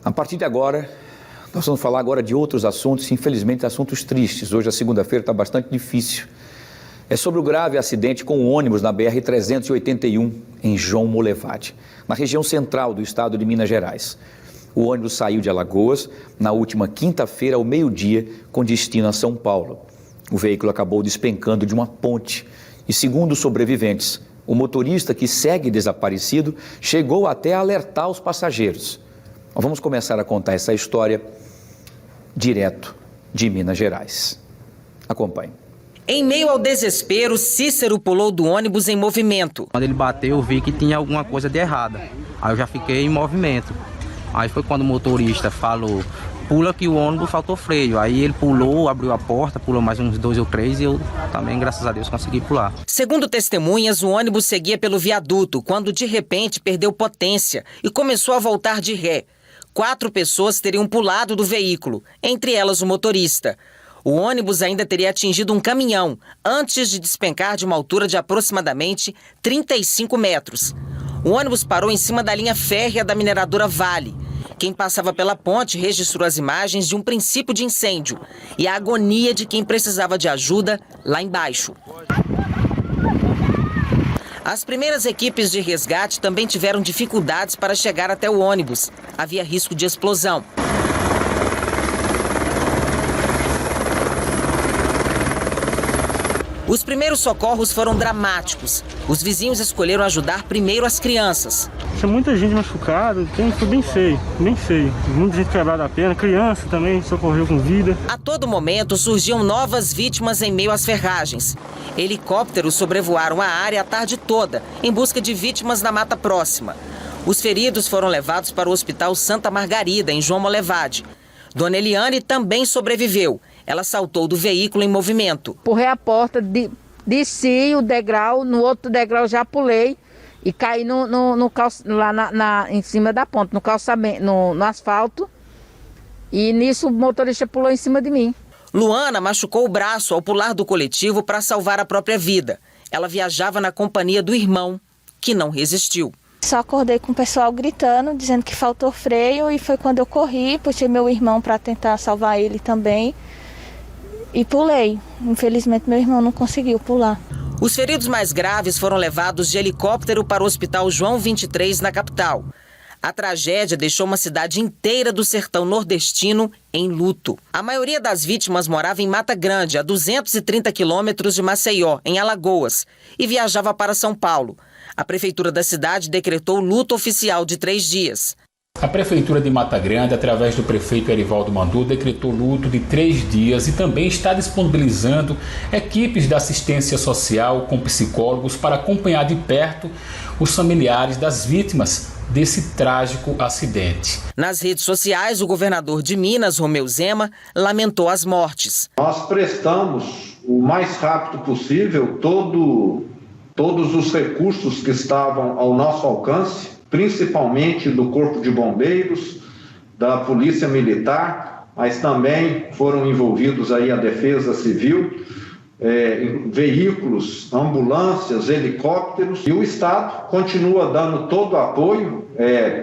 A partir de agora, nós vamos falar agora de outros assuntos, infelizmente assuntos tristes. Hoje a segunda-feira está bastante difícil. É sobre o grave acidente com o ônibus na BR-381 em João Molevade, na região central do estado de Minas Gerais. O ônibus saiu de Alagoas na última quinta-feira ao meio-dia com destino a São Paulo. O veículo acabou despencando de uma ponte e, segundo os sobreviventes, o motorista, que segue desaparecido, chegou até a alertar os passageiros. Vamos começar a contar essa história direto de Minas Gerais. Acompanhe. Em meio ao desespero, Cícero pulou do ônibus em movimento. Quando ele bateu, eu vi que tinha alguma coisa de errada. Aí eu já fiquei em movimento. Aí foi quando o motorista falou, pula que o ônibus faltou freio. Aí ele pulou, abriu a porta, pulou mais uns 2 ou 3 e eu também, graças a Deus, consegui pular. Segundo testemunhas, o ônibus seguia pelo viaduto quando de repente perdeu potência e começou a voltar de ré. 4 pessoas teriam pulado do veículo, entre elas o motorista. O ônibus ainda teria atingido um caminhão antes de despencar de uma altura de aproximadamente 35 metros. O ônibus parou em cima da linha férrea da mineradora Vale. Quem passava pela ponte registrou as imagens de um princípio de incêndio e a agonia de quem precisava de ajuda lá embaixo. As primeiras equipes de resgate também tiveram dificuldades para chegar até o ônibus. Havia risco de explosão. Os primeiros socorros foram dramáticos. Os vizinhos escolheram ajudar primeiro as crianças. Tinha muita gente machucada, foi bem feio, bem feio. Muita gente quebrada a perna, criança também socorreu com vida. A todo momento surgiam novas vítimas em meio às ferragens. Helicópteros sobrevoaram a área a tarde toda, em busca de vítimas na mata próxima. Os feridos foram levados para o Hospital Santa Margarida, em João Molevade. Dona Eliane também sobreviveu. Ela saltou do veículo em movimento. Empurrei a porta, desci o degrau, no outro degrau já pulei e caí lá em cima da ponte, no calçamento, no asfalto. E nisso o motorista pulou em cima de mim. Luana machucou o braço ao pular do coletivo para salvar a própria vida. Ela viajava na companhia do irmão, que não resistiu. Só acordei com o pessoal gritando, dizendo que faltou freio, e foi quando eu corri, puxei meu irmão para tentar salvar ele também e pulei. Infelizmente meu irmão não conseguiu pular. Os feridos mais graves foram levados de helicóptero para o Hospital João 23, na capital. A tragédia deixou uma cidade inteira do sertão nordestino em luto. A maioria das vítimas morava em Mata Grande, a 230 quilômetros de Maceió, em Alagoas, e viajava para São Paulo. A prefeitura da cidade decretou luto oficial de 3 dias. A Prefeitura de Mata Grande, através do prefeito Erivaldo Mandu, decretou luto de 3 dias e também está disponibilizando equipes de assistência social com psicólogos para acompanhar de perto os familiares das vítimas desse trágico acidente. Nas redes sociais, o governador de Minas, Romeu Zema, lamentou as mortes. Nós prestamos o mais rápido possível todos os recursos que estavam ao nosso alcance, principalmente do Corpo de Bombeiros, da Polícia Militar, mas também foram envolvidos aí a Defesa Civil, veículos, ambulâncias, helicópteros, e o Estado continua dando todo o apoio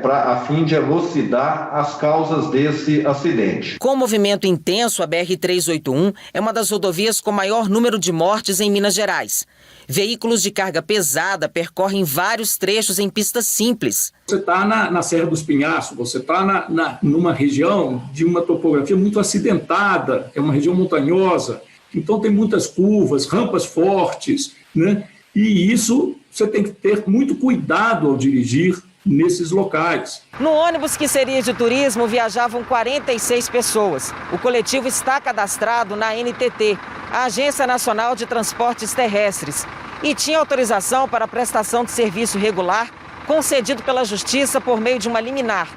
a fim de elucidar as causas desse acidente. Com movimento intenso, a BR-381 é uma das rodovias com maior número de mortes em Minas Gerais. Veículos de carga pesada percorrem vários trechos em pistas simples. Você está na Serra dos Pinhaços, você está numa região de uma topografia muito acidentada, é uma região montanhosa, então tem muitas curvas, rampas fortes, né? E isso você tem que ter muito cuidado ao dirigir nesses locais. No ônibus que seria de turismo viajavam 46 pessoas. O coletivo está cadastrado na NTT, a Agência Nacional de Transportes Terrestres, e tinha autorização para prestação de serviço regular concedido pela Justiça por meio de uma liminar,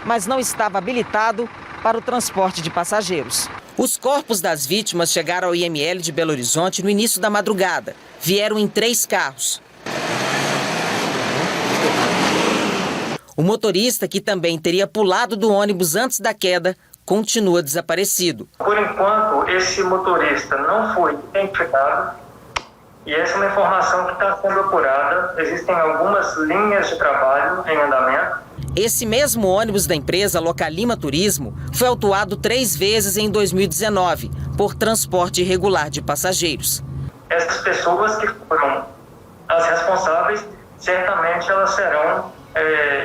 mas não estava habilitado para o transporte de passageiros. Os corpos das vítimas chegaram ao IML de Belo Horizonte no início da madrugada. Vieram em 3 carros. O motorista, que também teria pulado do ônibus antes da queda, continua desaparecido. Por enquanto, esse motorista não foi identificado E essa é uma informação que está sendo apurada. Existem algumas linhas de trabalho em andamento. Esse mesmo ônibus da empresa Localima Turismo foi autuado 3 vezes em 2019 por transporte irregular de passageiros. Essas pessoas que foram as responsáveis, certamente elas serão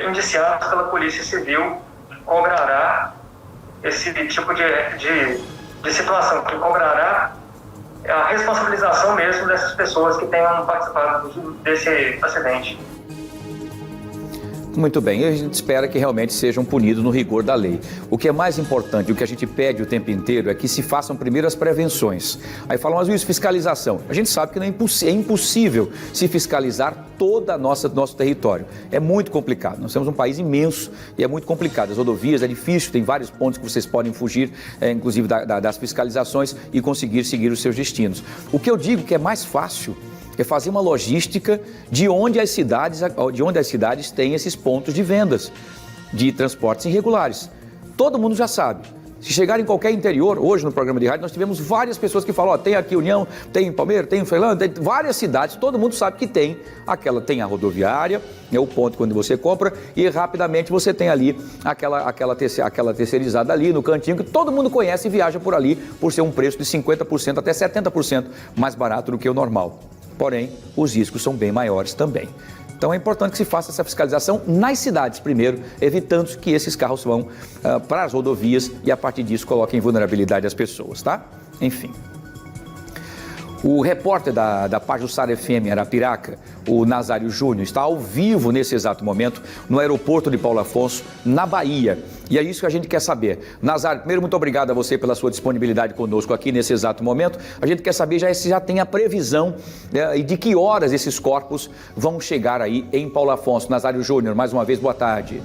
indiciadas pela Polícia Civil, cobrará esse tipo de situação, que cobrará a responsabilização mesmo dessas pessoas que tenham participado desse acidente. Muito bem, e a gente espera que realmente sejam punidos no rigor da lei. O que é mais importante, o que a gente pede o tempo inteiro é que se façam primeiro as prevenções. Aí falam, mas isso, fiscalização. A gente sabe que é impossível se fiscalizar todo nosso território. É muito complicado. Nós temos um país imenso e é muito complicado. As rodovias é difícil, tem vários pontos que vocês podem fugir, inclusive das fiscalizações, e conseguir seguir os seus destinos. O que eu digo que é mais fácil é fazer uma logística de onde as cidades têm esses pontos de vendas de transportes irregulares. Todo mundo já sabe. Se chegar em qualquer interior, hoje no programa de rádio nós tivemos várias pessoas que falam, tem aqui União, tem Palmeiras, tem Ferlândia, tem várias cidades, todo mundo sabe que tem a rodoviária, é o ponto quando você compra, e rapidamente você tem ali aquela terceirizada ali no cantinho, que todo mundo conhece e viaja por ali, por ser um preço de 50% até 70% mais barato do que o normal. Porém, os riscos são bem maiores também. Então é importante que se faça essa fiscalização nas cidades primeiro, evitando que esses carros vão para as rodovias e a partir disso coloquem em vulnerabilidade as pessoas, tá? Enfim. O repórter da Pajuçara FM Arapiraca, o Nazário Júnior, está ao vivo nesse exato momento no aeroporto de Paulo Afonso, na Bahia. E é isso que a gente quer saber. Nazário, primeiro, muito obrigado a você pela sua disponibilidade conosco aqui nesse exato momento. A gente quer saber se já tem a previsão e de que horas esses corpos vão chegar aí em Paulo Afonso. Nazário Júnior, mais uma vez, boa tarde.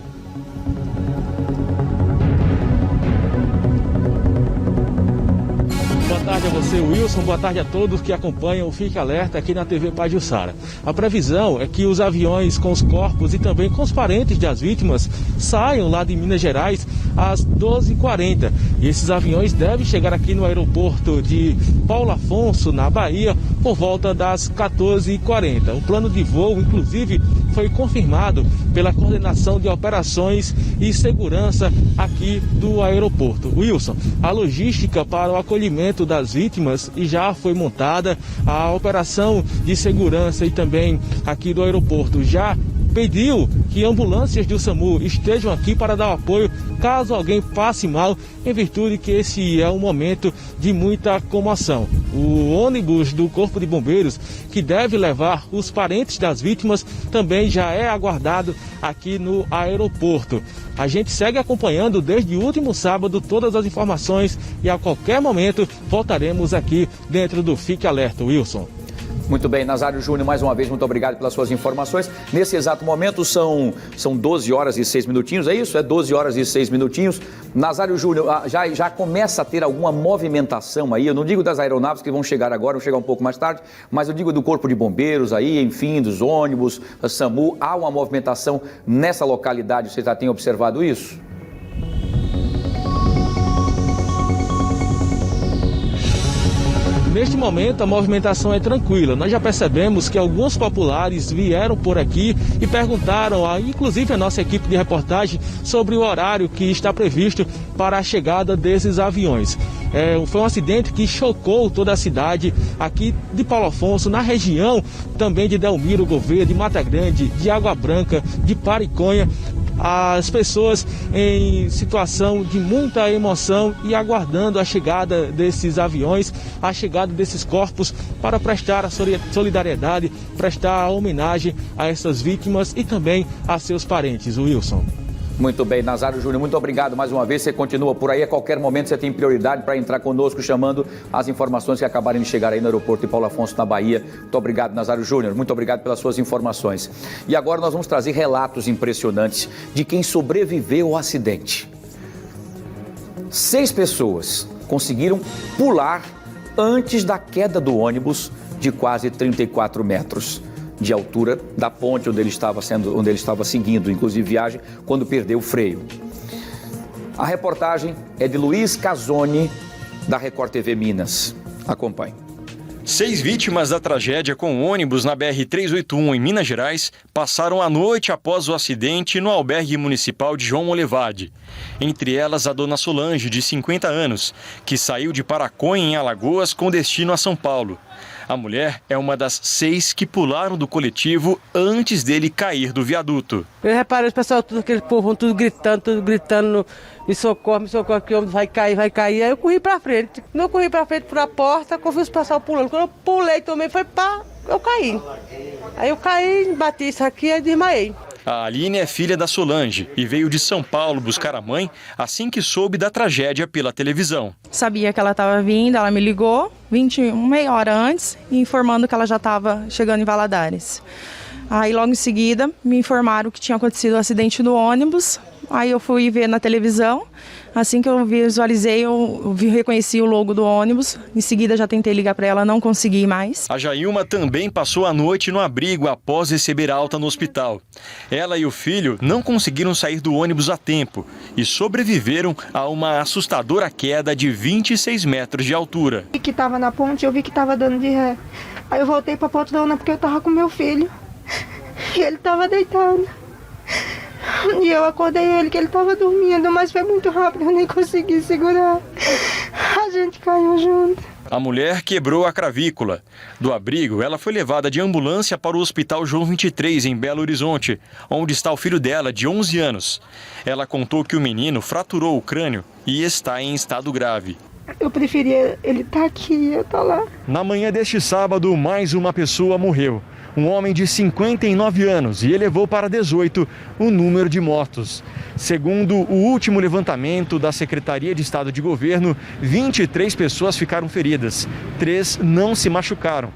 Boa tarde a você, Wilson. Boa tarde a todos que acompanham o Fique Alerta aqui na TV Pajuçara. A previsão é que os aviões com os corpos e também com os parentes das vítimas saiam lá de Minas Gerais às 12h40. E esses aviões devem chegar aqui no aeroporto de Paulo Afonso, na Bahia, por volta das 14h40. O plano de voo, inclusive, foi confirmado pela Coordenação de Operações e Segurança aqui do aeroporto. Wilson, a logística para o acolhimento das vítimas já foi montada, a operação de segurança e também aqui do aeroporto já pediu que ambulâncias do SAMU estejam aqui para dar apoio caso alguém passe mal, em virtude que esse é um momento de muita comoção. O ônibus do Corpo de Bombeiros, que deve levar os parentes das vítimas, também já é aguardado aqui no aeroporto. A gente segue acompanhando desde o último sábado todas as informações e a qualquer momento voltaremos aqui dentro do Fique Alerta, Wilson. Muito bem, Nazário Júnior, mais uma vez, muito obrigado pelas suas informações. Nesse exato momento são 12 horas e 6 minutinhos, é isso? É 12 horas e 6 minutinhos. Nazário Júnior, já começa a ter alguma movimentação aí, eu não digo das aeronaves que vão chegar agora, vão chegar um pouco mais tarde, mas eu digo do Corpo de Bombeiros aí, enfim, dos ônibus, a SAMU, há uma movimentação nessa localidade, você já tem observado isso? Neste momento a movimentação é tranquila. Nós já percebemos que alguns populares vieram por aqui e perguntaram, inclusive a nossa equipe de reportagem, sobre o horário que está previsto para a chegada desses aviões. Foi um acidente que chocou toda a cidade aqui de Paulo Afonso, na região também de Delmiro Gouveia, de Mata Grande, de Água Branca, de Pariconha. As pessoas em situação de muita emoção e aguardando a chegada desses aviões, a chegada desses corpos para prestar a solidariedade, prestar a homenagem a essas vítimas e também a seus parentes. Wilson. Muito bem, Nazário Júnior, muito obrigado mais uma vez, você continua por aí, a qualquer momento você tem prioridade para entrar conosco, chamando as informações que acabarem de chegar aí no aeroporto de Paulo Afonso, na Bahia. Muito obrigado, Nazário Júnior, muito obrigado pelas suas informações. E agora nós vamos trazer relatos impressionantes de quem sobreviveu ao acidente. 6 pessoas conseguiram pular antes da queda do ônibus de quase 34 metros. De altura da ponte onde ele estava seguindo, inclusive viagem, quando perdeu o freio. A reportagem é de Luiz Casoni, da Record TV Minas. Acompanhe. 6 vítimas da tragédia com o ônibus na BR-381 em Minas Gerais passaram a noite após o acidente no albergue municipal de João Molevade. Entre elas, a dona Solange, de 50 anos, que saiu de Paraconha, em Alagoas, com destino a São Paulo. A mulher é uma das 6 que pularam do coletivo antes dele cair do viaduto. Eu reparei os pessoal, tudo aquele povo, tudo gritando, me socorre, que o homem vai cair. Aí eu corri pra frente. Não corri pra frente por a porta, eu vi os pessoal pulando. Quando eu pulei também, foi pá, eu caí. Aí eu caí, bati isso aqui e desmaiei. A Aline é filha da Solange e veio de São Paulo buscar a mãe assim que soube da tragédia pela televisão. Sabia que ela estava vindo, ela me ligou meia hora antes, informando que ela já estava chegando em Valadares. Aí logo em seguida me informaram que tinha acontecido o acidente do ônibus. Aí eu fui ver na televisão, assim que eu visualizei, reconheci o logo do ônibus. Em seguida já tentei ligar para ela, não consegui mais. A Jailma também passou a noite no abrigo após receber alta no hospital. Ela e o filho não conseguiram sair do ônibus a tempo e sobreviveram a uma assustadora queda de 26 metros de altura. Que estava na ponte, eu vi que estava dando de ré. Aí eu voltei para a poltrona porque eu estava com meu filho e ele estava deitado. E eu acordei ele que ele estava dormindo, mas foi muito rápido, eu nem consegui segurar. A gente caiu junto. A mulher quebrou a cravícula. Do abrigo, ela foi levada de ambulância para o Hospital João 23, em Belo Horizonte, onde está o filho dela, de 11 anos. Ela contou que o menino fraturou o crânio e está em estado grave. Eu preferia ele estar aqui e eu estar lá. Na manhã deste sábado, mais uma pessoa morreu. Um homem de 59 anos, e elevou para 18 o número de mortos. Segundo o último levantamento da Secretaria de Estado de Governo, 23 pessoas ficaram feridas, 3 não se machucaram.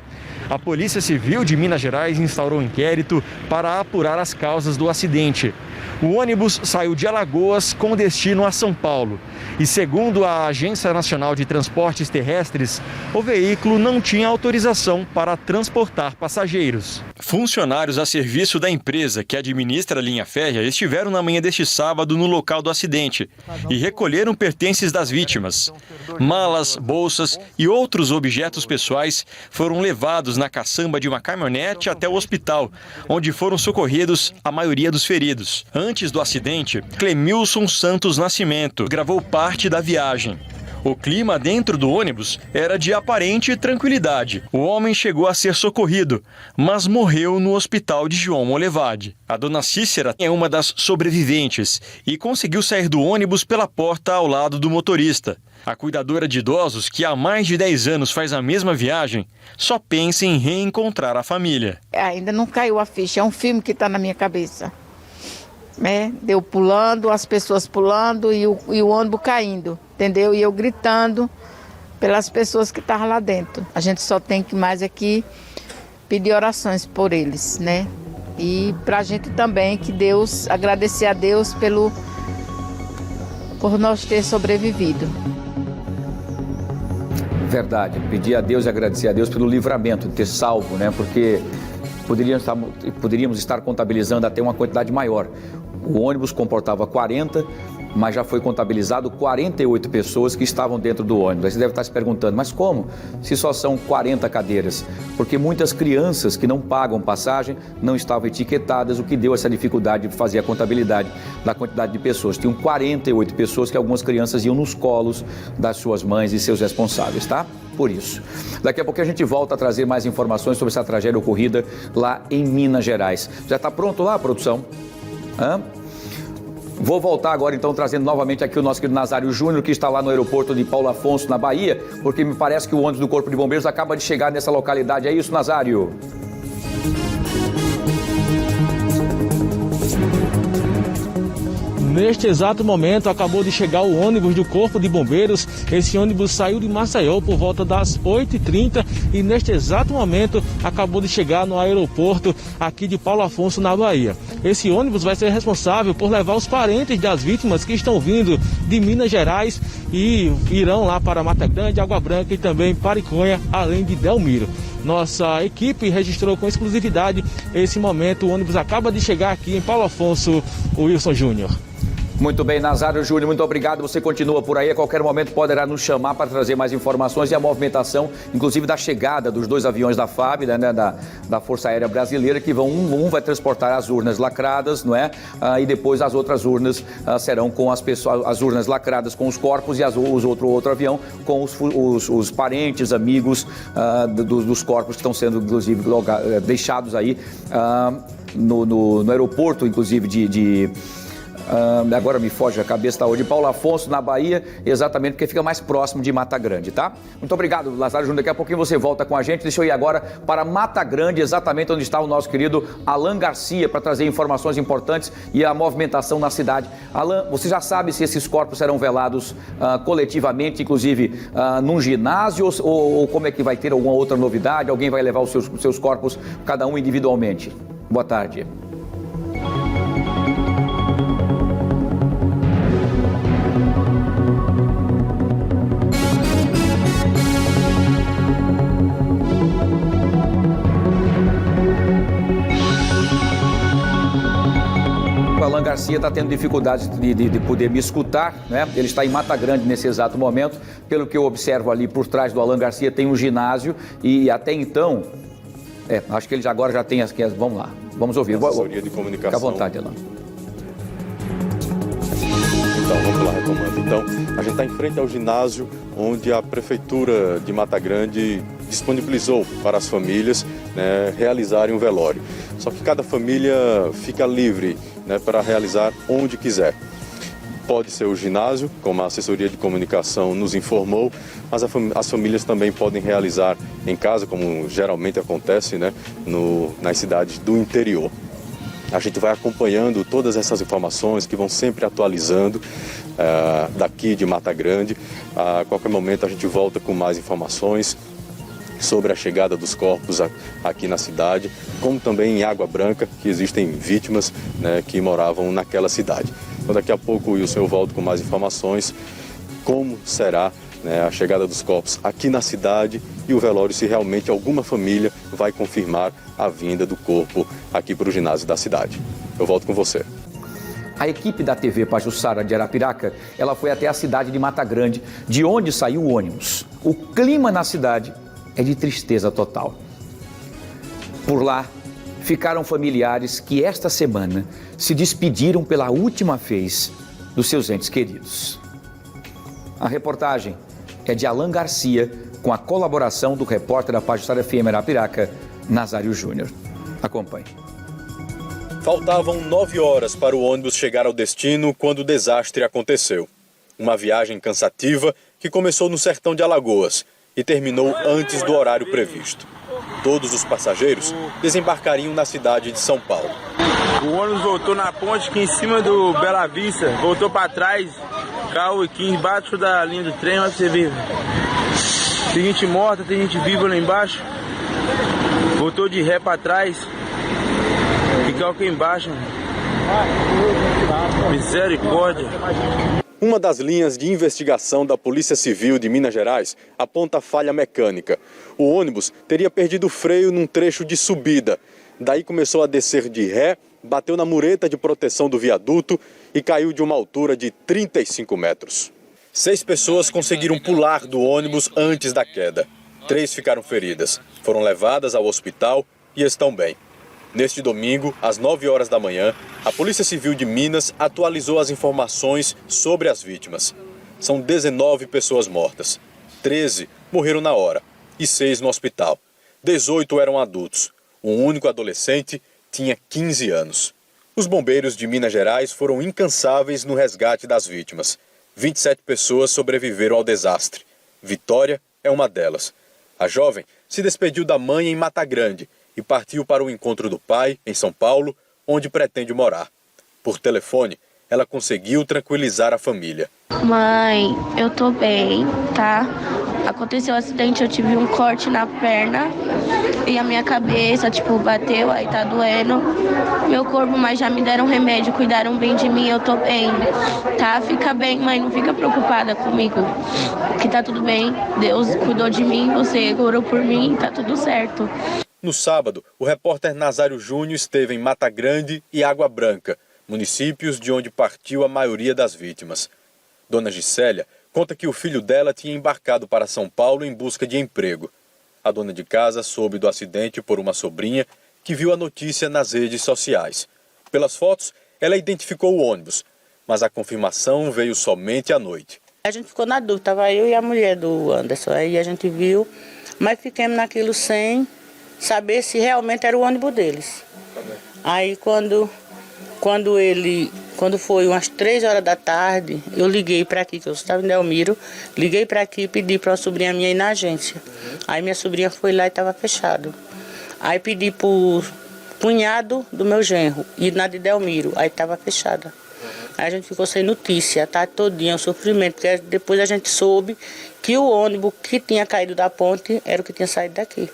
A Polícia Civil de Minas Gerais instaurou um inquérito para apurar as causas do acidente. O ônibus saiu de Alagoas com destino a São Paulo. E segundo a Agência Nacional de Transportes Terrestres, o veículo não tinha autorização para transportar passageiros. Funcionários a serviço da empresa que administra a linha férrea estiveram na manhã deste sábado no local do acidente e recolheram pertences das vítimas. Malas, bolsas e outros objetos pessoais foram levados na caçamba de uma caminhonete até o hospital, onde foram socorridos a maioria dos feridos. Antes do acidente, Clemilson Santos Nascimento gravou parte da viagem. O clima dentro do ônibus era de aparente tranquilidade. O homem chegou a ser socorrido, mas morreu no hospital de João Molevade. A dona Cícera é uma das sobreviventes e conseguiu sair do ônibus pela porta ao lado do motorista. A cuidadora de idosos, que há mais de 10 anos faz a mesma viagem, só pensa em reencontrar a família. Ainda não caiu a ficha, é um filme que está na minha cabeça. Deu pulando, as pessoas pulando e o ônibus caindo, entendeu? E eu gritando pelas pessoas que estavam lá dentro. A gente só tem que mais aqui pedir orações por eles, né? E pra gente também, que Deus, agradecer a Deus por nós ter sobrevivido. Verdade, pedir a Deus e agradecer a Deus pelo livramento, de ter salvo, né? Porque poderíamos estar contabilizando até uma quantidade maior. O ônibus comportava 40, mas já foi contabilizado 48 pessoas que estavam dentro do ônibus. Aí você deve estar se perguntando, mas como? Se só são 40 cadeiras? Porque muitas crianças que não pagam passagem não estavam etiquetadas, o que deu essa dificuldade de fazer a contabilidade da quantidade de pessoas. Tinham 48 pessoas que algumas crianças iam nos colos das suas mães e seus responsáveis, tá? Por isso. Daqui a pouco a gente volta a trazer mais informações sobre essa tragédia ocorrida lá em Minas Gerais. Já está pronto lá, produção? Vou voltar agora então trazendo novamente aqui o nosso querido Nazário Júnior, que está lá no aeroporto de Paulo Afonso, na Bahia, porque me parece que o ônibus do Corpo de Bombeiros acaba de chegar nessa localidade. É isso, Nazário? Neste exato momento, acabou de chegar o ônibus do Corpo de Bombeiros. Esse ônibus saiu de Maceió por volta das 8h30 e neste exato momento acabou de chegar no aeroporto aqui de Paulo Afonso, na Bahia. Esse ônibus vai ser responsável por levar os parentes das vítimas que estão vindo de Minas Gerais e irão lá para Mata Grande, Água Branca e também Paraconha, além de Delmiro. Nossa equipe registrou com exclusividade esse momento. O ônibus acaba de chegar aqui em Paulo Afonso, o Wilson Júnior. Muito bem, Nazário Júnior, muito obrigado. Você continua por aí, a qualquer momento poderá nos chamar para trazer mais informações e a movimentação, inclusive da chegada dos 2 aviões da FAB, né, da Força Aérea Brasileira, que vão, um vai transportar as urnas lacradas, não é? E depois as outras urnas serão com as pessoas, as urnas lacradas com os corpos e outro avião com os parentes, amigos dos corpos que estão sendo, inclusive, deixados aí no aeroporto, inclusive agora me foge a cabeça, de Paulo Afonso, na Bahia, exatamente porque fica mais próximo de Mata Grande, tá? Muito obrigado, Nazário Júnior. Daqui a pouquinho você volta com a gente. Deixa eu ir agora para Mata Grande, exatamente onde está o nosso querido Alan Garcia, para trazer informações importantes e a movimentação na cidade. Alan, você já sabe se esses corpos serão velados coletivamente, inclusive num ginásio, ou como é que vai ter alguma outra novidade? Alguém vai levar os seus corpos, cada um individualmente? Boa tarde. Alan Garcia está tendo dificuldades de poder me escutar, né? Ele está em Mata Grande nesse exato momento. Pelo que eu observo ali por trás do Alan Garcia tem um ginásio e até então, acho que ele agora já tem vamos lá, vamos ouvir. Assessoria de comunicação. Fica à vontade, Alan. Então, vamos lá, retomando. Então, a gente está em frente ao ginásio onde a Prefeitura de Mata Grande disponibilizou para as famílias, né, realizarem um velório. Só que cada família fica livre, né, para realizar onde quiser. Pode ser o ginásio, como a assessoria de comunicação nos informou, mas as famílias também podem realizar em casa, como geralmente acontece, né, nas cidades do interior. A gente vai acompanhando todas essas informações que vão sempre atualizando daqui de Mata Grande. A qualquer momento a gente volta com mais informações sobre a chegada dos corpos aqui na cidade, como também em Água Branca, que existem vítimas, né, que moravam naquela cidade. Então daqui a pouco, Wilson, eu volto com mais informações, como será, né, a chegada dos corpos aqui na cidade e o velório, se realmente alguma família vai confirmar a vinda do corpo aqui para o ginásio da cidade. Eu volto com você. A equipe da TV Pajuçara de Arapiraca, ela foi até a cidade de Mata Grande, de onde saiu o ônibus. O clima na cidade é de tristeza total. Por lá, ficaram familiares que esta semana se despediram pela última vez dos seus entes queridos. A reportagem é de Alan Garcia, com a colaboração do repórter da Pajuçara FM Arapiraca, Nazário Júnior. Acompanhe. Faltavam 9 horas para o ônibus chegar ao destino quando o desastre aconteceu. Uma viagem cansativa que começou no sertão de Alagoas e terminou antes do horário previsto. Todos os passageiros desembarcariam na cidade de São Paulo. O ônibus voltou na ponte aqui em cima do Bela Vista, voltou para trás, caiu aqui embaixo da linha do trem, mas você vê. Tem gente morta, tem gente viva lá embaixo. Voltou de ré para trás e caiu aqui embaixo. Misericórdia. Uma das linhas de investigação da Polícia Civil de Minas Gerais aponta falha mecânica. O ônibus teria perdido o freio num trecho de subida. Daí começou a descer de ré, bateu na mureta de proteção do viaduto e caiu de uma altura de 35 metros. 6 pessoas conseguiram pular do ônibus antes da queda. 3 ficaram feridas, foram levadas ao hospital e estão bem. Neste domingo, às 9 horas da manhã, a Polícia Civil de Minas atualizou as informações sobre as vítimas. São 19 pessoas mortas. 13 morreram na hora e 6 no hospital. 18 eram adultos. Um único adolescente tinha 15 anos. Os bombeiros de Minas Gerais foram incansáveis no resgate das vítimas. 27 pessoas sobreviveram ao desastre. Vitória é uma delas. A jovem se despediu da mãe em Mata Grande e partiu para o encontro do pai, em São Paulo, onde pretende morar. Por telefone, ela conseguiu tranquilizar a família. Mãe, eu tô bem, tá? Aconteceu um acidente, eu tive um corte na perna e a minha cabeça, bateu, aí tá doendo. Meu corpo, mas já me deram remédio, cuidaram bem de mim, eu tô bem, tá? Fica bem, mãe, não fica preocupada comigo, que tá tudo bem. Deus cuidou de mim, você orou por mim, tá tudo certo. No sábado, o repórter Nazário Júnior esteve em Mata Grande e Água Branca, municípios de onde partiu a maioria das vítimas. Dona Gisélia conta que o filho dela tinha embarcado para São Paulo em busca de emprego. A dona de casa soube do acidente por uma sobrinha que viu a notícia nas redes sociais. Pelas fotos, ela identificou o ônibus, mas a confirmação veio somente à noite. A gente ficou na dúvida, estava eu e a mulher do Anderson, aí a gente viu, mas ficamos naquilo sem saber se realmente era o ônibus deles. Aí quando foi umas 3 horas da tarde, eu liguei para aqui, que eu estava em Delmiro, liguei para aqui e pedi para uma sobrinha minha ir na agência. Aí minha sobrinha foi lá e estava fechado. Aí pedi para o cunhado do meu genro ir na de Delmiro, aí estava fechada. Aí a gente ficou sem notícia, tá todinha, o sofrimento, porque depois a gente soube que o ônibus que tinha caído da ponte era o que tinha saído daqui.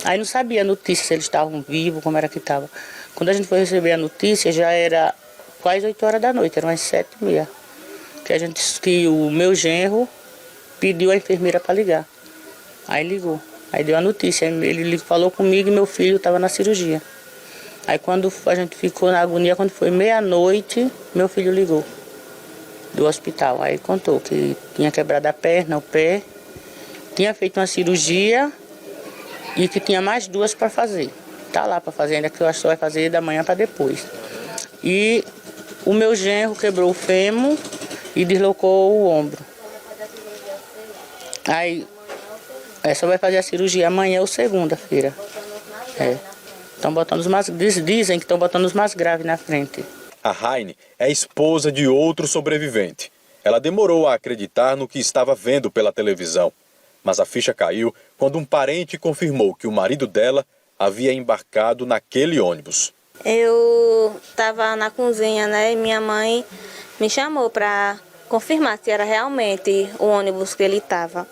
Aí não sabia a notícia se eles estavam vivos, como era que estava. Quando a gente foi receber a notícia, já era quase 8 horas da noite, eram umas 7h30. Que o meu genro pediu a enfermeira para ligar. Aí ligou, aí deu a notícia, ele falou comigo e meu filho estava na cirurgia. Aí quando a gente ficou na agonia, quando foi meia-noite, meu filho ligou do hospital. Aí contou que tinha quebrado a perna, o pé, tinha feito uma cirurgia e que tinha mais 2 para fazer. Tá lá para fazer, ainda que eu acho que só vai fazer da manhã para depois. E o meu genro quebrou o fêmur e deslocou o ombro. Aí só vai fazer a cirurgia amanhã ou segunda-feira. Dizem que estão botando os mais graves na frente. A Raine é esposa de outro sobrevivente. Ela demorou a acreditar no que estava vendo pela televisão. Mas a ficha caiu quando um parente confirmou que o marido dela havia embarcado naquele ônibus. Eu estava na cozinha, né, e minha mãe me chamou para confirmar se era realmente o ônibus que ele estava.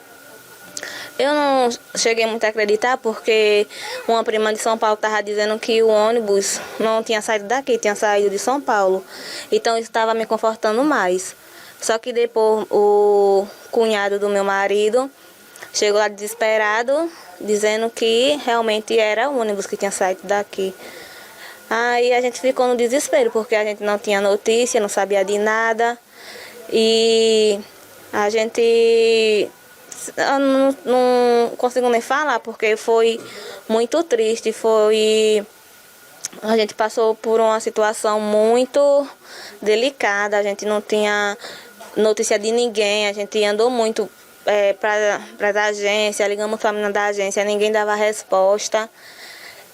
Eu não cheguei muito a acreditar porque uma prima de São Paulo estava dizendo que o ônibus não tinha saído daqui, tinha saído de São Paulo. Então isso estava me confortando mais. Só que depois o cunhado do meu marido chegou lá desesperado, dizendo que realmente era o ônibus que tinha saído daqui. Aí a gente ficou no desespero, porque a gente não tinha notícia, não sabia de nada. E a gente não consigo nem falar, porque foi muito triste. A gente passou por uma situação muito delicada, a gente não tinha notícia de ninguém, a gente andou muito para a agência, ligamos para a menina da agência, ninguém dava resposta.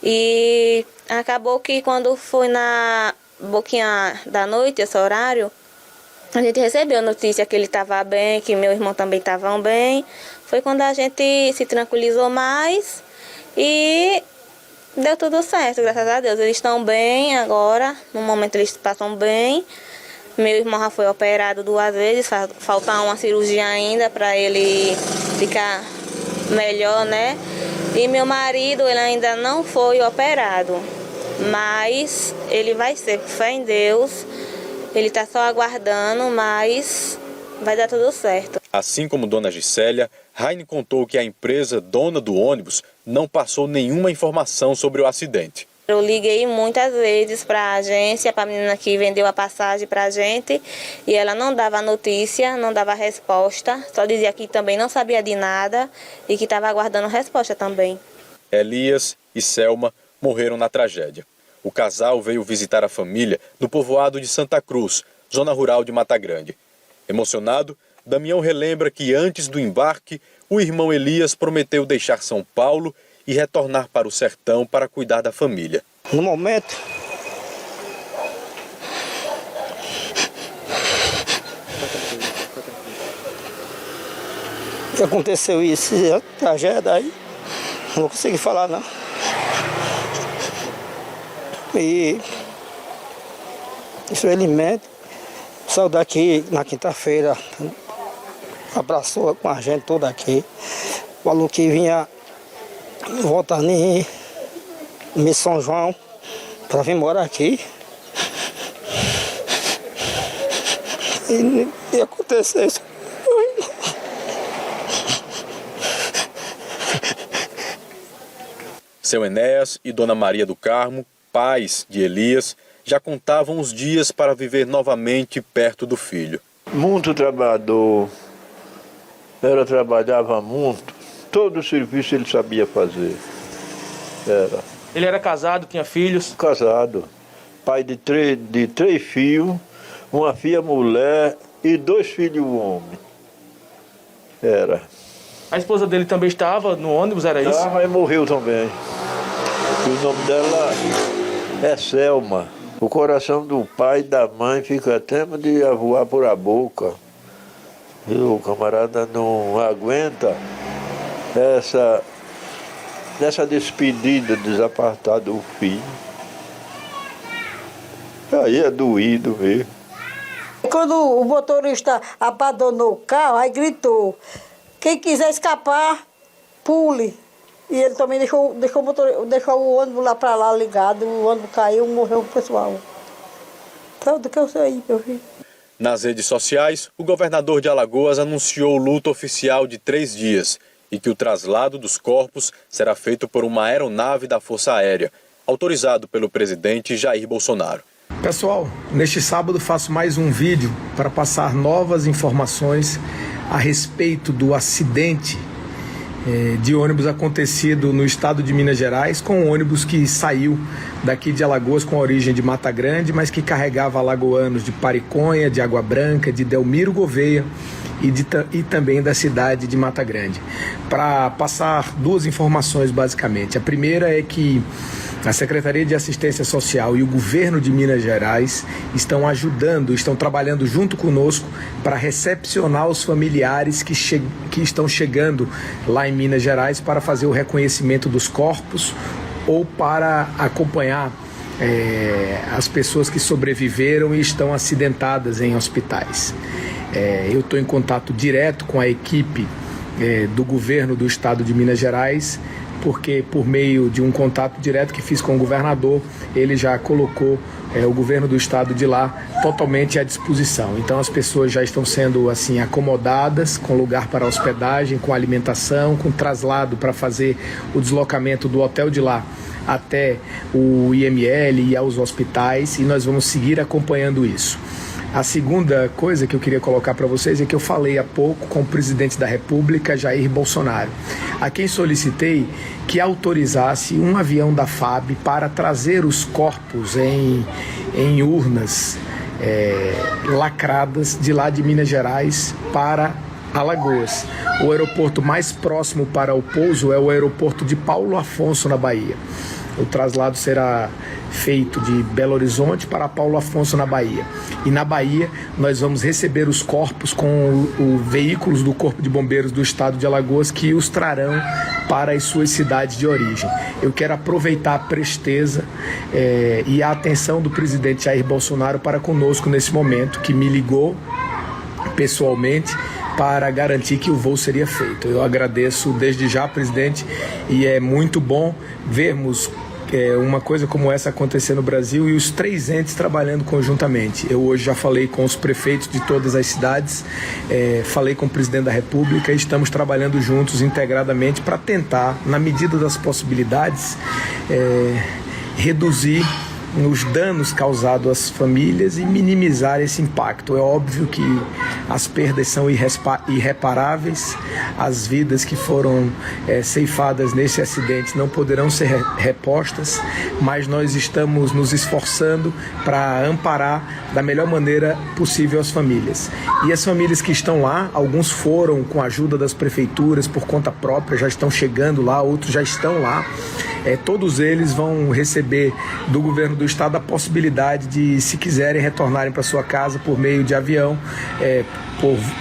E acabou que quando foi na boquinha da noite, esse horário, a gente recebeu a notícia que ele estava bem, que meu irmão também estava bem. Foi quando a gente se tranquilizou mais e deu tudo certo, graças a Deus. Eles estão bem agora, no momento eles passam bem. Meu irmão já foi operado 2 vezes, falta uma cirurgia ainda para ele ficar melhor, né? E meu marido, ele ainda não foi operado, mas ele vai ser, com fé em Deus. Ele está só aguardando, mas vai dar tudo certo. Assim como Dona Gisélia, Raine contou que a empresa dona do ônibus não passou nenhuma informação sobre o acidente. Eu liguei muitas vezes para a agência, para a menina que vendeu a passagem para a gente, e ela não dava notícia, não dava resposta, só dizia que também não sabia de nada e que estava aguardando resposta também. Elias e Selma morreram na tragédia. O casal veio visitar a família no povoado de Santa Cruz, zona rural de Mata Grande. Emocionado, Damião relembra que antes do embarque, o irmão Elias prometeu deixar São Paulo e retornar para o sertão para cuidar da família. No momento, que aconteceu isso, a tragédia aí, não vou conseguir falar não. E isso ele mente, saiu daqui na quinta-feira, abraçou com a gente toda aqui, falou que vinha voltar em São João para vir morar aqui. E aconteceu isso. Seu Enéas e Dona Maria do Carmo, pais de Elias, já contavam os dias para viver novamente perto do filho. Muito trabalhador, trabalhava muito, todo o serviço ele sabia fazer. Ele era casado, tinha filhos? Casado, pai de três filhos, uma filha mulher e 2 filhos homem. A esposa dele também estava no ônibus, era isso? Estava e morreu também. E o nome dela é Selma. O coração do pai e da mãe fica até de voar por a boca. E o camarada não aguenta essa despedida desapartada do filho. Aí é doído mesmo. Quando o motorista abandonou o carro, aí gritou: quem quiser escapar, pule. E ele também deixou o ônibus lá para lá ligado, o ônibus caiu, morreu o pessoal. Tudo que eu sei, meu filho. Nas redes sociais, o governador de Alagoas anunciou o luto oficial de 3 dias e que o traslado dos corpos será feito por uma aeronave da Força Aérea, autorizado pelo presidente Jair Bolsonaro. Pessoal, neste sábado faço mais um vídeo para passar novas informações a respeito do acidente de ônibus acontecido no estado de Minas Gerais, com um ônibus que saiu daqui de Alagoas com origem de Mata Grande, mas que carregava alagoanos de Pariconha, de Água Branca, de Delmiro Gouveia e também da cidade de Mata Grande. Para passar 2 informações basicamente. A primeira é que a Secretaria de Assistência Social e o governo de Minas Gerais estão trabalhando junto conosco para recepcionar os familiares que estão chegando lá em Minas Gerais para fazer o reconhecimento dos corpos ou para acompanhar as pessoas que sobreviveram e estão acidentadas em hospitais. Eu estou em contato direto com a equipe do governo do estado de Minas Gerais, porque por meio de um contato direto que fiz com o governador, ele já colocou o governo do estado de lá totalmente à disposição. Então as pessoas já estão sendo assim acomodadas, com lugar para hospedagem, com alimentação, com traslado para fazer o deslocamento do hotel de lá até o IML e aos hospitais, e nós vamos seguir acompanhando isso. A segunda coisa que eu queria colocar para vocês é que eu falei há pouco com o presidente da República, Jair Bolsonaro, a quem solicitei que autorizasse um avião da FAB para trazer os corpos em urnas lacradas de lá de Minas Gerais para Alagoas. O aeroporto mais próximo para o pouso é o aeroporto de Paulo Afonso, na Bahia. O traslado será feito de Belo Horizonte para Paulo Afonso, na Bahia. E na Bahia nós vamos receber os corpos com os veículos do Corpo de Bombeiros do estado de Alagoas, que os trarão para as suas cidades de origem. Eu quero aproveitar a presteza e a atenção do presidente Jair Bolsonaro para conosco nesse momento, que me ligou pessoalmente para garantir que o voo seria feito. Eu agradeço desde já, presidente, e é muito bom vermos uma coisa como essa acontecer no Brasil e os 3 entes trabalhando conjuntamente. Eu hoje já falei com os prefeitos de todas as cidades, falei com o presidente da República e estamos trabalhando juntos integradamente para tentar, na medida das possibilidades, reduzir os danos causados às famílias e minimizar esse impacto. É óbvio que as perdas são irreparáveis, as vidas que foram ceifadas nesse acidente não poderão ser repostas, mas nós estamos nos esforçando para amparar da melhor maneira possível as famílias. E as famílias que estão lá, alguns foram com a ajuda das prefeituras por conta própria, já estão chegando lá, outros já estão lá. Todos eles vão receber do governo do estado a possibilidade de, se quiserem, retornarem para sua casa por meio de avião,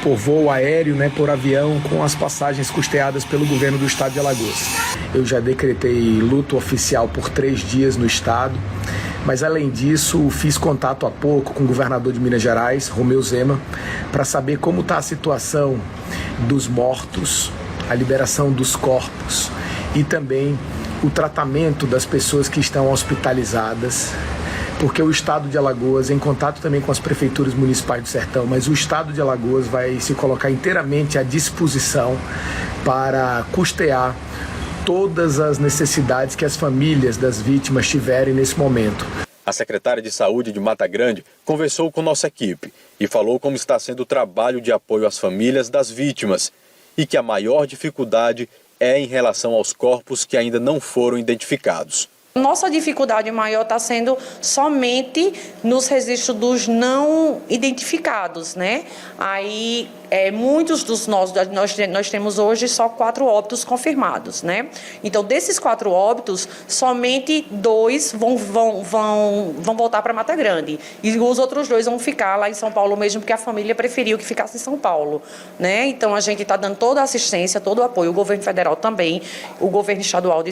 por voo aéreo, por avião, com as passagens custeadas pelo governo do estado de Alagoas. Eu já decretei luto oficial por 3 dias no estado, mas além disso fiz contato há pouco com o governador de Minas Gerais, Romeu Zema, para saber como está a situação dos mortos, a liberação dos corpos e também o tratamento das pessoas que estão hospitalizadas, porque o estado de Alagoas, em contato também com as prefeituras municipais do Sertão, mas o estado de Alagoas vai se colocar inteiramente à disposição para custear todas as necessidades que as famílias das vítimas tiverem nesse momento. A secretária de Saúde de Mata Grande conversou com nossa equipe e falou como está sendo o trabalho de apoio às famílias das vítimas e que a maior dificuldade é em relação aos corpos que ainda não foram identificados. Nossa dificuldade maior está sendo somente nos registros dos não identificados, né? Aí, muitos dos nós temos hoje só 4 óbitos confirmados, né? Então, desses 4 óbitos, somente 2 vão voltar para Mata Grande. E os outros 2 vão ficar lá em São Paulo mesmo, porque a família preferiu que ficasse em São Paulo, né? Então, a gente está dando toda a assistência, todo o apoio. O governo federal também, o governo estadual,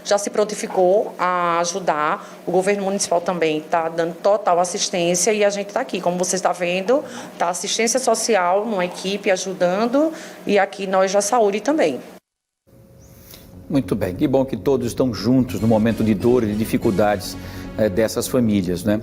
já se prontificou a ajudar. O governo municipal também está dando total assistência e a gente está aqui, como você está vendo, está assistência social, uma equipe ajudando e aqui nós da saúde também. Muito bem, que bom que todos estão juntos no momento de dor e de dificuldades dessas famílias, né?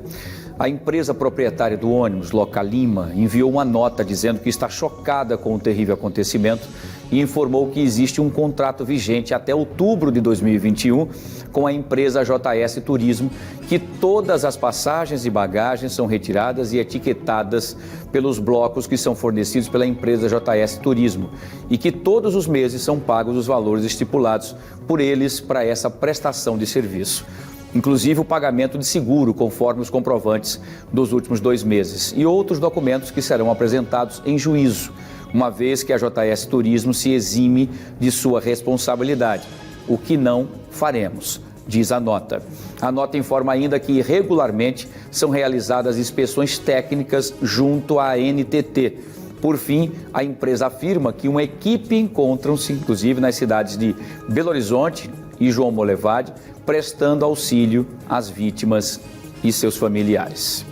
A empresa proprietária do ônibus, Localima, enviou uma nota dizendo que está chocada com o terrível acontecimento e informou que existe um contrato vigente até outubro de 2021 com a empresa JS Turismo, que todas as passagens e bagagens são retiradas e etiquetadas pelos blocos que são fornecidos pela empresa JS Turismo e que todos os meses são pagos os valores estipulados por eles para essa prestação de serviço. Inclusive o pagamento de seguro, conforme os comprovantes dos últimos 2 meses e outros documentos que serão apresentados em juízo, uma vez que a JS Turismo se exime de sua responsabilidade, o que não faremos, diz a nota. A nota informa ainda que regularmente são realizadas inspeções técnicas junto à NTT. Por fim, a empresa afirma que uma equipe encontra-se, inclusive, nas cidades de Belo Horizonte e João Molevade, prestando auxílio às vítimas e seus familiares.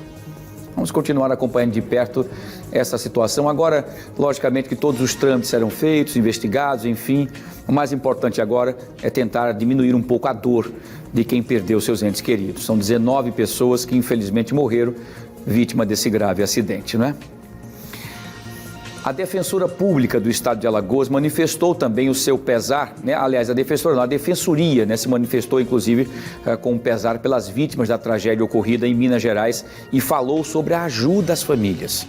Vamos continuar acompanhando de perto essa situação. Agora, logicamente que todos os trâmites serão feitos, investigados, enfim. O mais importante agora é tentar diminuir um pouco a dor de quem perdeu seus entes queridos. São 19 pessoas que infelizmente morreram vítima desse grave acidente, não é? A Defensora Pública do Estado de Alagoas manifestou também o seu pesar, né? Aliás, a Defensoria, né, se manifestou inclusive com pesar pelas vítimas da tragédia ocorrida em Minas Gerais e falou sobre a ajuda às famílias.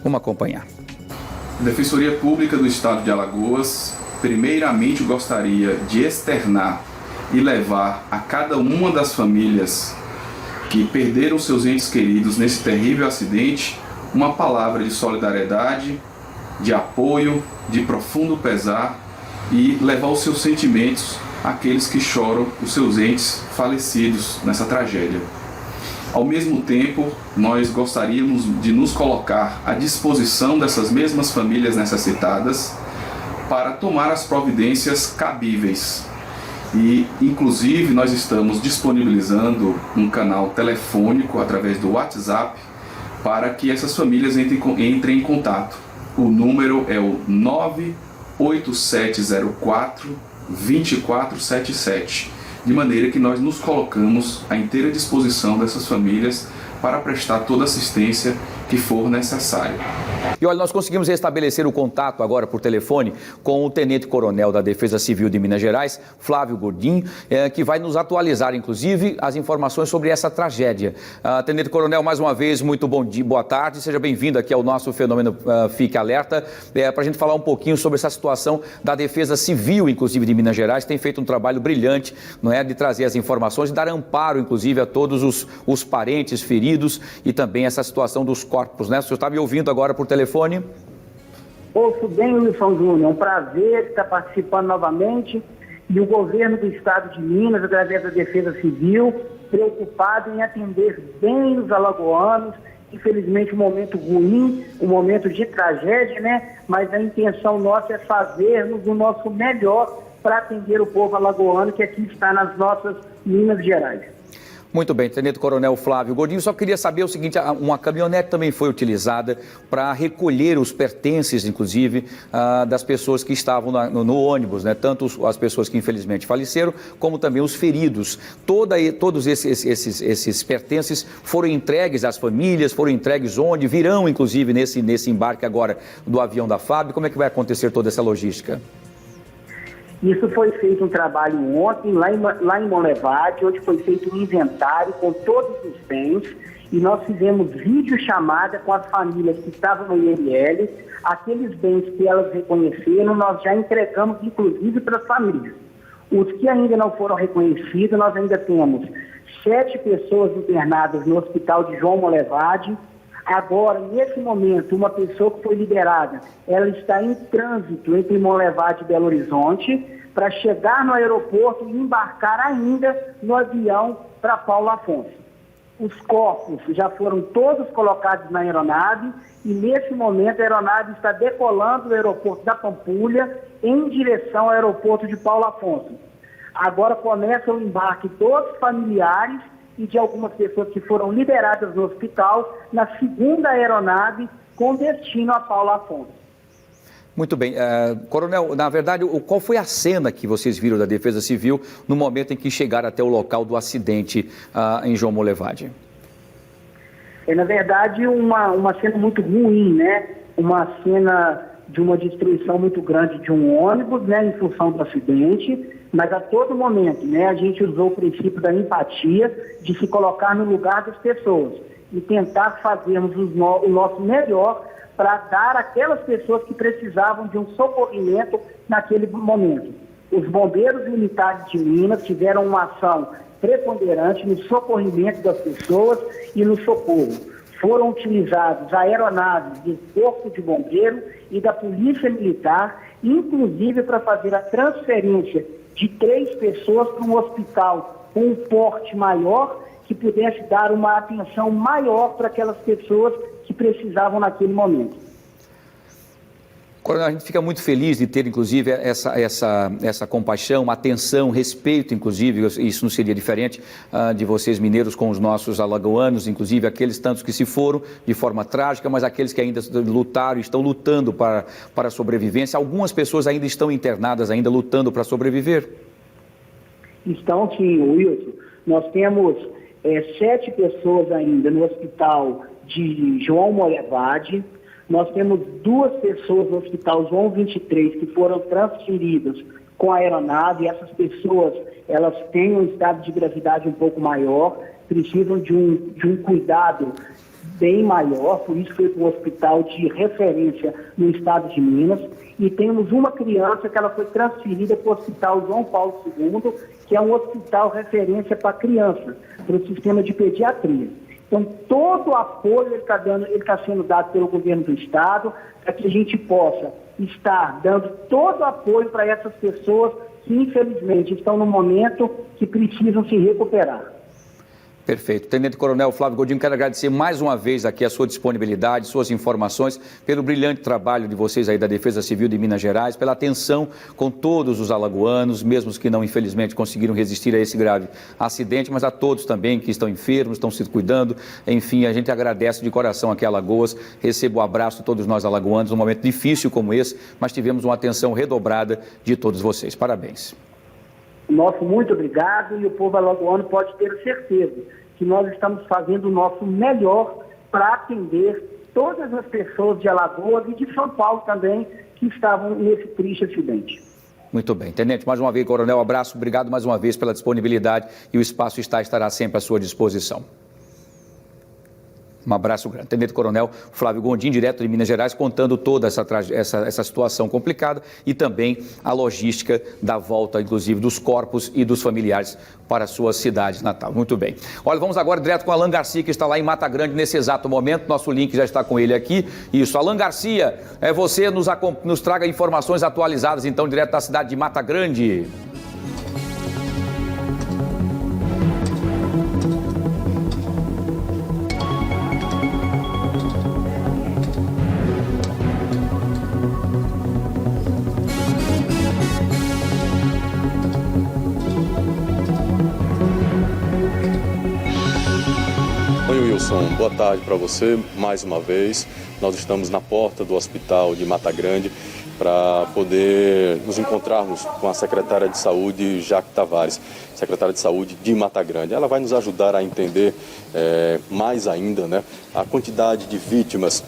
Vamos acompanhar. A Defensoria Pública do Estado de Alagoas, primeiramente gostaria de externar e levar a cada uma das famílias que perderam seus entes queridos nesse terrível acidente uma palavra de solidariedade, de apoio, de profundo pesar e levar os seus sentimentos àqueles que choram os seus entes falecidos nessa tragédia. Ao mesmo tempo, nós gostaríamos de nos colocar à disposição dessas mesmas famílias necessitadas para tomar as providências cabíveis. E, inclusive, nós estamos disponibilizando um canal telefônico através do WhatsApp para que essas famílias entrem em contato. O número é o 98704-2477, de maneira que nós nos colocamos à inteira disposição dessas famílias para prestar toda a assistência que for necessária. E olha, nós conseguimos restabelecer o contato agora por telefone com o Tenente-Coronel da Defesa Civil de Minas Gerais, Flávio Godinho, que vai nos atualizar, inclusive, as informações sobre essa tragédia. Tenente-Coronel, mais uma vez, muito bom dia, boa tarde, seja bem-vindo aqui ao nosso Fenômeno Fique Alerta, para a gente falar um pouquinho sobre essa situação da Defesa Civil, inclusive, de Minas Gerais, tem feito um trabalho brilhante, não é, de trazer as informações e dar amparo, inclusive, a todos os parentes feridos e também essa situação dos corpos, né? O senhor está me ouvindo agora por telefone? Ouço bem, Wilson Júnior, é um prazer estar participando novamente e o governo do estado de Minas, através da Defesa Civil, preocupado em atender bem os alagoanos. Infelizmente um momento ruim, um momento de tragédia, né? Mas a intenção nossa é fazermos o nosso melhor para atender o povo alagoano que aqui está nas nossas Minas Gerais. Muito bem, Tenente-Coronel Flávio Godinho, só queria saber o seguinte, uma caminhonete também foi utilizada para recolher os pertences, inclusive, das pessoas que estavam no ônibus, né? Tanto as pessoas que infelizmente faleceram, como também os feridos. Todos esses pertences foram entregues às famílias, foram entregues onde? Virão, inclusive, nesse embarque agora do avião da FAB. Como é que vai acontecer toda essa logística? Isso foi feito um trabalho ontem, lá em Monlevade, onde foi feito um inventário com todos os bens, e nós fizemos videochamada com as famílias que estavam no IML, aqueles bens que elas reconheceram, nós já entregamos, inclusive, para as famílias. Os que ainda não foram reconhecidos, nós ainda temos 7 pessoas internadas no hospital de João Monlevade. Agora, nesse momento, uma pessoa que foi liberada, ela está em trânsito entre Monlevade e Belo Horizonte para chegar no aeroporto e embarcar ainda no avião para Paulo Afonso. Os corpos já foram todos colocados na aeronave e, nesse momento, a aeronave está decolando do aeroporto da Pampulha em direção ao aeroporto de Paulo Afonso. Agora começa o embarque dos familiares e de algumas pessoas que foram liberadas do hospital na segunda aeronave com destino a Paulo Afonso. Muito bem. Coronel, na verdade, qual foi a cena que vocês viram da Defesa Civil no momento em que chegaram até o local do acidente em João Monlevade? É, na verdade, uma cena muito ruim, né? Uma cena de uma destruição muito grande de um ônibus, né, em função do acidente, mas a todo momento, né, a gente usou o princípio da empatia, de se colocar no lugar das pessoas e tentar fazermos o nosso melhor para dar àquelas pessoas que precisavam de um socorrimento naquele momento. Os bombeiros militares de Minas tiveram uma ação preponderante no socorrimento das pessoas e no socorro. Foram utilizados aeronaves do Corpo de Bombeiro e da Polícia Militar, inclusive para fazer a transferência de 3 pessoas para um hospital com um porte maior, que pudesse dar uma atenção maior para aquelas pessoas que precisavam naquele momento. Coronel, a gente fica muito feliz de ter, inclusive, essa compaixão, atenção, respeito, inclusive, isso não seria diferente de vocês mineiros com os nossos alagoanos, inclusive aqueles tantos que se foram de forma trágica, mas aqueles que ainda lutaram e estão lutando para a sobrevivência. Algumas pessoas ainda estão internadas, ainda lutando para sobreviver? Estão sim, Wilson. Nós temos 7 pessoas ainda no hospital de João Monlevade. Nós temos 2 pessoas no hospital João 23 que foram transferidas com a aeronave. Essas pessoas, elas têm um estado de gravidade um pouco maior, precisam de um cuidado bem maior, por isso foi para um hospital de referência no estado de Minas. E temos uma criança que ela foi transferida para o hospital João Paulo II, que é um hospital referência para criança, para o sistema de pediatria. Então, todo o apoio ele está sendo dado pelo governo do estado, para que a gente possa estar dando todo o apoio para essas pessoas que, infelizmente, estão no momento que precisam se recuperar. Perfeito. Tenente Coronel Flávio Godinho, quero agradecer mais uma vez aqui a sua disponibilidade, suas informações, pelo brilhante trabalho de vocês aí da Defesa Civil de Minas Gerais, pela atenção com todos os alagoanos, mesmo os que não, infelizmente, conseguiram resistir a esse grave acidente, mas a todos também que estão enfermos, estão se cuidando. Enfim, a gente agradece de coração aqui a Alagoas, recebo o abraço de todos nós alagoanos, num momento difícil como esse, mas tivemos uma atenção redobrada de todos vocês. Parabéns. Nosso muito obrigado, e o povo alagoano pode ter certeza que nós estamos fazendo o nosso melhor para atender todas as pessoas de Alagoas e de São Paulo também que estavam nesse triste acidente. Muito bem. Tenente, mais uma vez, Coronel, abraço, obrigado mais uma vez pela disponibilidade e o espaço estará sempre à sua disposição. Um abraço grande. Tenente Coronel Flávio Gondim, direto de Minas Gerais, contando toda essa situação complicada e também a logística da volta, inclusive, dos corpos e dos familiares para suas cidades natal. Muito bem. Olha, vamos agora direto com Alan Garcia, que está lá em Mata Grande nesse exato momento. Nosso link já está com ele aqui. Isso, Alan Garcia, você nos traga informações atualizadas, então, direto da cidade de Mata Grande. Oi, Wilson, boa tarde para você mais uma vez. Nós estamos na porta do hospital de Mata Grande para poder nos encontrarmos com a secretária de saúde, Jaque Tavares, secretária de saúde de Mata Grande. Ela vai nos ajudar a entender mais ainda, né, a quantidade de vítimas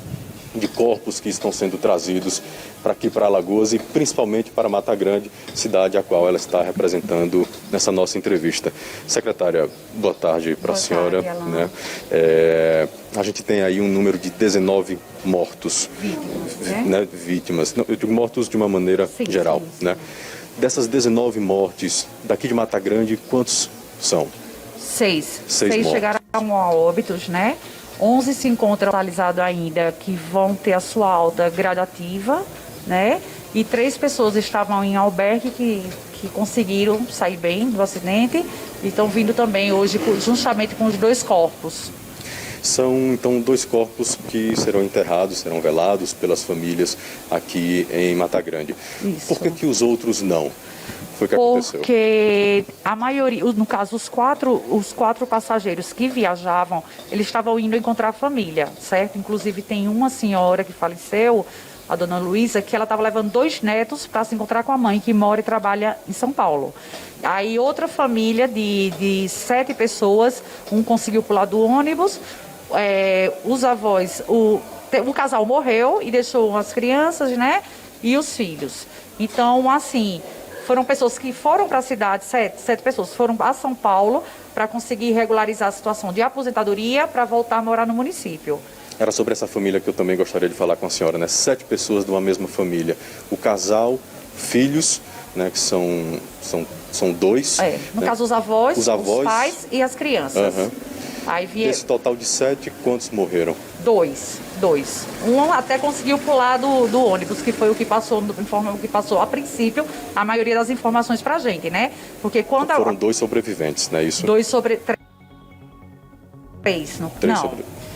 de corpos que estão sendo trazidos para aqui, para Alagoas e principalmente para Mata Grande, cidade a qual ela está representando nessa nossa entrevista. Secretária, boa tarde para a senhora. Né? A gente tem aí um número de 19 mortos, vítimas. Não, eu digo mortos de uma maneira geral. Sim. Né? Dessas 19 mortes, daqui de Mata Grande, quantos são? 6 mortos. Chegaram a óbitos, né? 11 se encontram hospitalizados ainda, que vão ter a sua alta gradativa, né? E 3 pessoas estavam em albergue que conseguiram sair bem do acidente e estão vindo também hoje justamente com os 2 corpos. São, então, 2 corpos que serão enterrados, serão velados pelas famílias aqui em Mata Grande. Isso. Por que os outros não? Foi o que aconteceu? Porque a maioria, no caso, os quatro passageiros que viajavam, eles estavam indo encontrar a família, certo? Inclusive tem uma senhora que faleceu, a dona Luísa, que ela estava levando 2 netos para se encontrar com a mãe, que mora e trabalha em São Paulo. Aí outra família de 7 pessoas, um conseguiu pular do ônibus, os avós, o casal morreu e deixou as crianças, né? E os filhos. Então, assim, foram pessoas que foram para a cidade, 7 pessoas foram a São Paulo para conseguir regularizar a situação de aposentadoria para voltar a morar no município. Era sobre essa família que eu também gostaria de falar com a senhora, né? 7 pessoas de uma mesma família. O casal, filhos, né? Que são 2. No né? caso, os avós, os avós, os pais e as crianças. Aí Desse total de 7, quantos morreram? 2. Um até conseguiu pular do ônibus, que foi o que passou, a princípio, a maioria das informações pra gente, né? Porque quando foram 2 sobreviventes, não é isso? 3.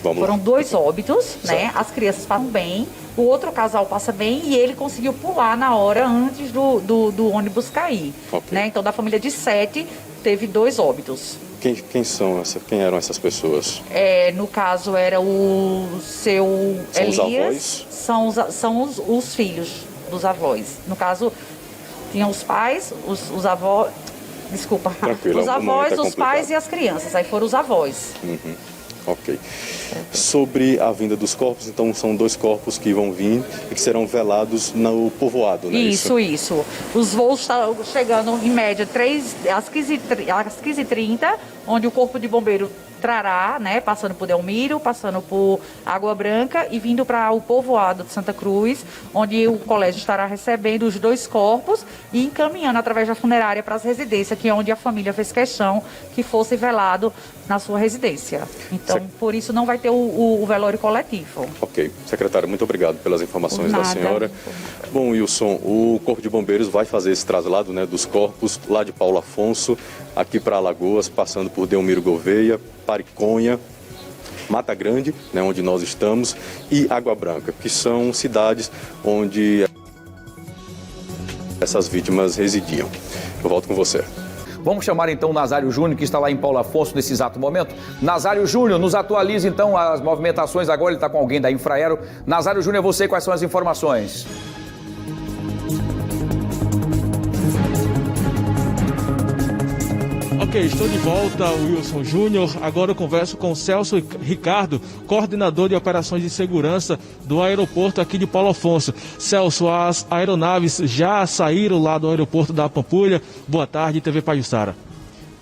Foram 2 óbitos, né? As crianças passam bem, o outro casal passa bem e ele conseguiu pular na hora antes do ônibus cair. Né? Então, da família de 7, teve 2 óbitos. Quem eram essas pessoas? No caso, era o seu são Elias. Os avós? São os filhos dos avós. No caso, tinham os pais, os avós. Desculpa. Tranquilo, os avós, os pais e as crianças. Aí foram os avós. Ok. Sobre a vinda dos corpos, então são 2 corpos que vão vir e que serão velados no povoado, né? Isso. Os voos estão chegando em média às 15h30, onde o Corpo de Bombeiro trará, né, passando por Delmiro, passando por Água Branca e vindo para o povoado de Santa Cruz, onde o colégio estará recebendo os 2 corpos e encaminhando através da funerária para as residências, que é onde a família fez questão que fosse velado na sua residência. Então, por isso não vai ter o velório coletivo. Ok. Secretário, muito obrigado pelas informações da senhora. Bom, Wilson, o Corpo de Bombeiros vai fazer esse traslado, né, dos corpos lá de Paulo Afonso, aqui para Alagoas, passando por Delmiro Gouveia, Pariconha, Mata Grande, né, onde nós estamos, e Água Branca, que são cidades onde essas vítimas residiam. Eu volto com você. Vamos chamar então o Nazário Júnior, que está lá em Paulo Afonso nesse exato momento. Nazário Júnior, nos atualize então as movimentações. Agora ele está com alguém da Infraero. Nazário Júnior, você, quais são as informações? Ok, estou de volta, Wilson Júnior. Agora eu converso com o Celso Ricardo, coordenador de operações de segurança do aeroporto aqui de Paulo Afonso. Celso, as aeronaves já saíram lá do aeroporto da Pampulha. Boa tarde, TV Pajuçara.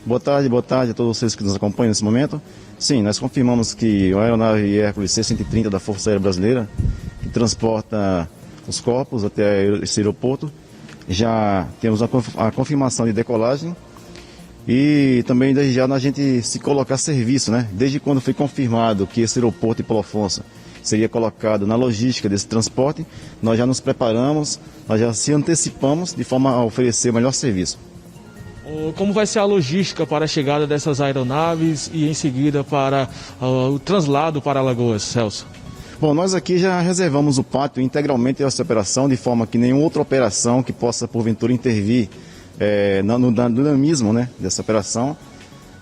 Boa tarde a todos vocês que nos acompanham nesse momento. Sim, nós confirmamos que a aeronave Hércules C-130 da Força Aérea Brasileira, que transporta os corpos até esse aeroporto, já temos a confirmação de decolagem. E também desde já a gente se colocar a serviço, né? Desde quando foi confirmado que esse aeroporto de Paulo Afonso seria colocado na logística desse transporte, nós já nos preparamos, nós já se antecipamos de forma a oferecer o melhor serviço. Como vai ser a logística para a chegada dessas aeronaves e em seguida para o translado para Alagoas, Celso? Bom, nós aqui já reservamos o pátio integralmente a essa operação, de forma que nenhuma outra operação que possa porventura intervir no dinamismo, né, dessa operação,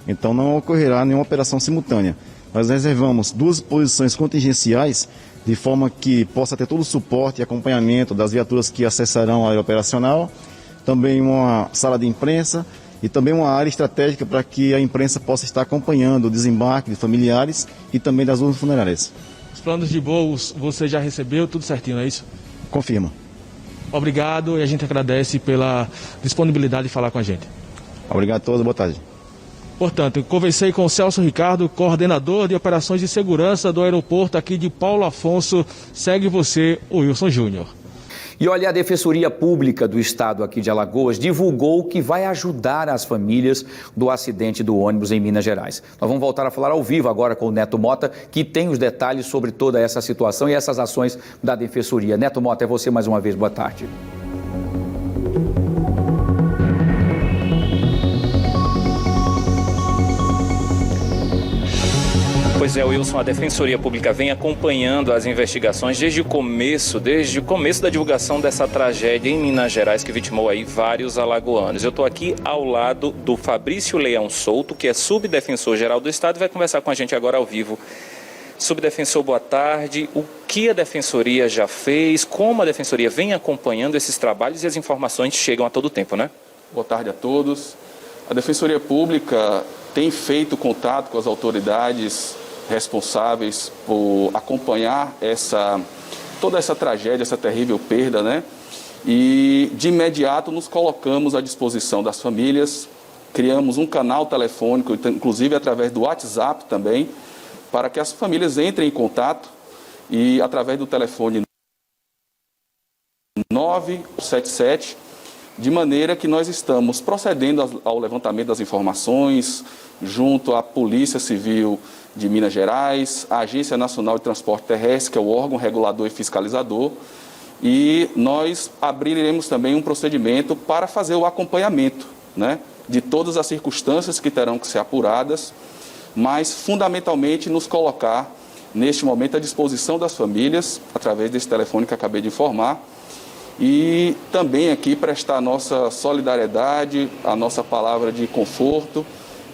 então não ocorrerá nenhuma operação simultânea. Nós reservamos 2 posições contingenciais, de forma que possa ter todo o suporte e acompanhamento das viaturas que acessarão a área operacional, também uma sala de imprensa e também uma área estratégica para que a imprensa possa estar acompanhando o desembarque de familiares e também das urnas funerárias. Os planos de voos você já recebeu, tudo certinho, não é isso? Confirma. Obrigado e a gente agradece pela disponibilidade de falar com a gente. Obrigado a todos, boa tarde. Portanto, eu conversei com o Celso Ricardo, coordenador de operações de segurança do aeroporto aqui de Paulo Afonso. Segue você, o Wilson Júnior. E olha, a Defensoria Pública do Estado aqui de Alagoas divulgou que vai ajudar as famílias do acidente do ônibus em Minas Gerais. Nós vamos voltar a falar ao vivo agora com o Neto Mota, que tem os detalhes sobre toda essa situação e essas ações da Defensoria. Neto Mota, é você mais uma vez, boa tarde. Pois é, Wilson, a Defensoria Pública vem acompanhando as investigações desde o começo da divulgação dessa tragédia em Minas Gerais que vitimou aí vários alagoanos. Eu estou aqui ao lado do Fabrício Leão Souto, que é subdefensor-geral do Estado e vai conversar com a gente agora ao vivo. Subdefensor, boa tarde. O que a Defensoria já fez, como a Defensoria vem acompanhando esses trabalhos e as informações chegam a todo tempo, né? Boa tarde a todos. A Defensoria Pública tem feito contato com as autoridades responsáveis por acompanhar toda essa tragédia, essa terrível perda, né? E de imediato nos colocamos à disposição das famílias, criamos um canal telefônico, inclusive através do WhatsApp também, para que as famílias entrem em contato e através do telefone 977, de maneira que nós estamos procedendo ao levantamento das informações junto à Polícia Civil de Minas Gerais, a Agência Nacional de Transporte Terrestre, que é o órgão regulador e fiscalizador, e nós abriremos também um procedimento para fazer o acompanhamento, né, de todas as circunstâncias que terão que ser apuradas, mas fundamentalmente nos colocar neste momento à disposição das famílias, através desse telefone que acabei de informar, e também aqui prestar a nossa solidariedade, a nossa palavra de conforto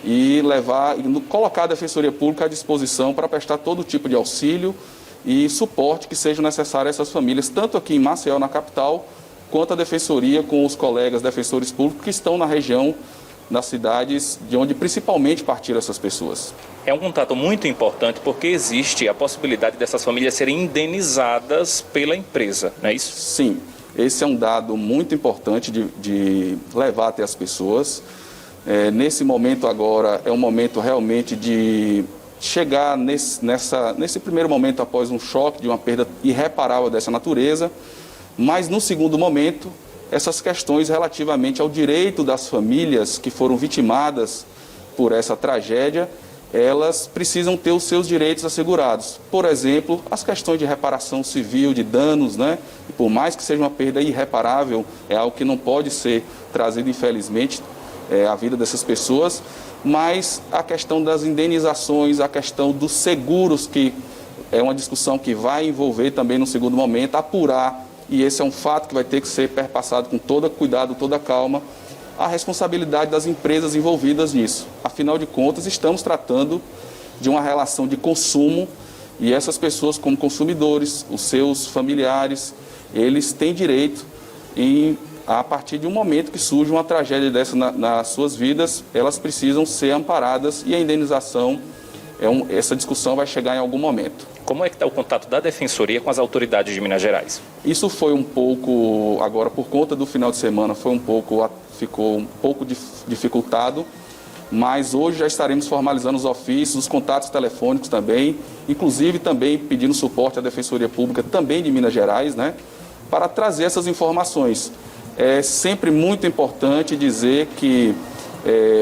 e colocar a Defensoria Pública à disposição para prestar todo tipo de auxílio e suporte que seja necessário a essas famílias, tanto aqui em Maceió, na capital, quanto a Defensoria com os colegas defensores públicos que estão na região, nas cidades de onde principalmente partiram essas pessoas. É um contato muito importante porque existe a possibilidade dessas famílias serem indenizadas pela empresa, não é isso? Sim. Esse é um dado muito importante de levar até as pessoas. Nesse momento agora, é um momento realmente de chegar nesse primeiro momento após um choque de uma perda irreparável dessa natureza, mas no segundo momento, essas questões relativamente ao direito das famílias que foram vitimadas por essa tragédia, elas precisam ter os seus direitos assegurados. Por exemplo, as questões de reparação civil, de danos, né? E por mais que seja uma perda irreparável, é algo que não pode ser trazido, infelizmente, à vida dessas pessoas, mas a questão das indenizações, a questão dos seguros, que é uma discussão que vai envolver também no segundo momento, apurar, e esse é um fato que vai ter que ser perpassado com todo cuidado, toda calma, a responsabilidade das empresas envolvidas nisso. Afinal de contas, estamos tratando de uma relação de consumo e essas pessoas, como consumidores, os seus familiares, eles têm direito a partir de um momento que surge uma tragédia dessa nas suas vidas, elas precisam ser amparadas e a indenização, essa discussão vai chegar em algum momento. Como é que está o contato da Defensoria com as autoridades de Minas Gerais? Isso foi um pouco, agora por conta do final de semana, ficou um pouco dificultado, mas hoje já estaremos formalizando os ofícios, os contatos telefônicos também, inclusive também pedindo suporte à Defensoria Pública também de Minas Gerais, né, para trazer essas informações. É sempre muito importante dizer que,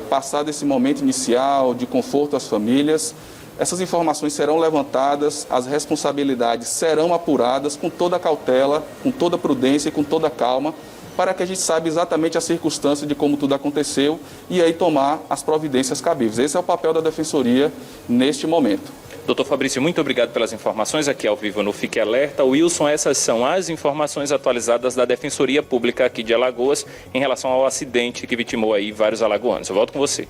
passado esse momento inicial de conforto às famílias, essas informações serão levantadas, as responsabilidades serão apuradas com toda a cautela, com toda a prudência e com toda a calma, para que a gente saiba exatamente a circunstância de como tudo aconteceu e aí tomar as providências cabíveis. Esse é o papel da Defensoria neste momento. Doutor Fabrício, muito obrigado pelas informações aqui ao vivo no Fique Alerta. Wilson, essas são as informações atualizadas da Defensoria Pública aqui de Alagoas em relação ao acidente que vitimou aí vários alagoanos. Eu volto com você.